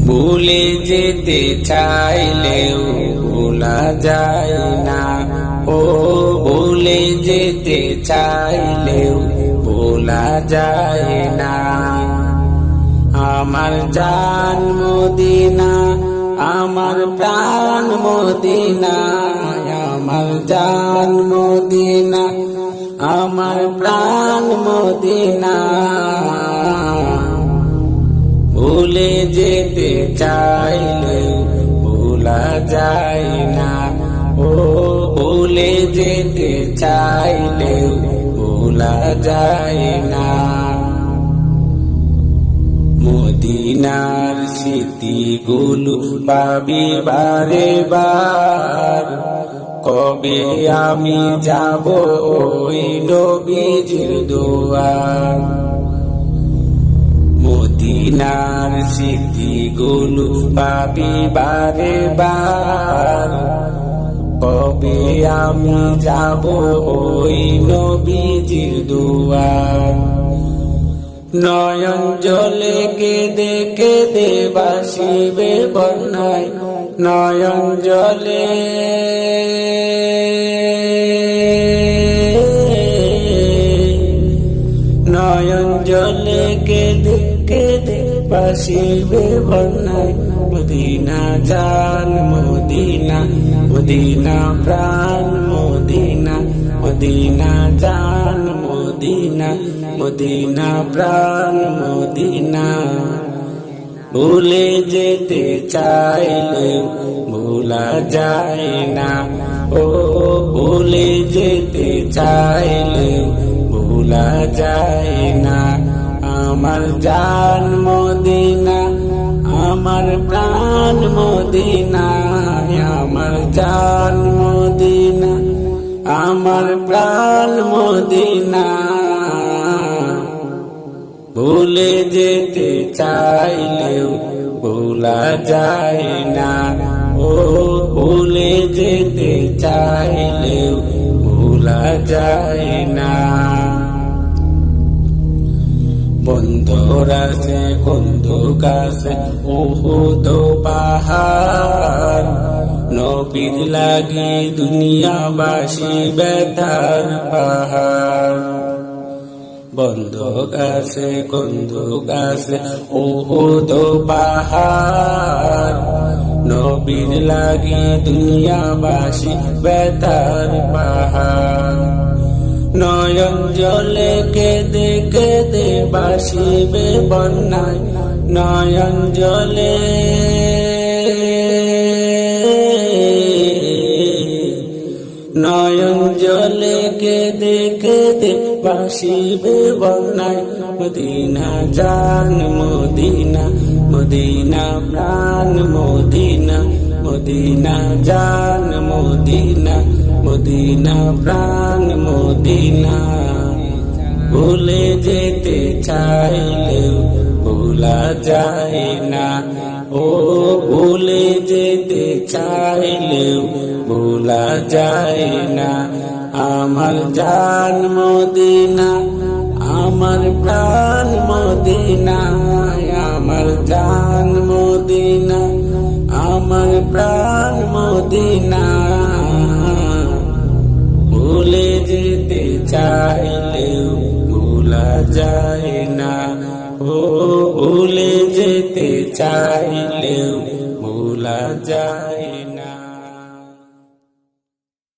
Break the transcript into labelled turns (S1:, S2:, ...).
S1: ভুলে যেতে চাইলেও ভোলা যায় না, ও ভুলে যেতে চাইলেও ভোলা যায় না। আমার জান মদিনা, আমার প্রাণ মদিনা, আমার জান মদিনা, আমার প্রাণ মদিনা। ভুলে যেতে চাইলেও ভোলা যায় না, ও ভুলে যেতে চাইলেও ভোলা যায় না। মদিনার স্মৃতিগুলো পাবি বারে বার, কবে আমি যাব ওই নবীজির দুয়ার। মদিনার স্মৃতিগুলো পাবি বারে বার, কবে আমি যাব ওই নবীজির দুয়ার। নয়ন জলে কেঁদে কেঁদে ভাসিবে বন্যায়, নয়ন জলে নয়ন জলে কেঁদে কেঁদে ভাসিবে বন্যায়। মদিনা জান মদিনা, মদিনা প্রাণ মদিনা, মদিনা জান মদিনা, মদিনা প্রাণ মদিনা। ভুলে যেতে চাইলেও ভোলা যায় না, ও ভুলে যেতে চাইলেও ভোলা যায় না। আমার জান মদিনা, আমার প্রাণ মদিনা, আমার জান মদিনা, আমার প্রাণ মদিনা। ভুলে যেতে চাইলেও ভোলা যায় না, ও ভুলে যেতে চাইলেও ভোলা যায় না। বন্ধুর আছে বন্ধুক আছে উহুদ পাহাড়, নবীর লাগি দুনিয়াবাসী ব্যথার পাহাড়। বন্ধুক আছে বন্ধুক আছে উহুদ পাহাড়, নবীর লাগি দুনিয়াবাসী ব্যথার পাহাড়। নয়ন জলে কেঁদে কেঁদে ভাসিবে বন্যায়, নয়ন জলে নয়ন জলে কেঁদে কেঁদে ভাসিবে বন্যায়। মদিনা জান মদিনা, মদিনা প্রাণ মদিনা, মদিনা জান মদিনা, মদিনা প্রাণ মদিনা। ভুলে যেতে চাইলেও ভোলা যায় না, ও ভুলে যেতে চাইলেও ভোলা যায় না। আমার জান মদিনা, আমার প্রাণ মদিনা, আমার জান মদিনা, আমার প্রাণ মদিনা। ভুলে যেতে চাইলেও ভোলা যায় না, ও ভুলে যেতে চাইলেও ভোলা যায়।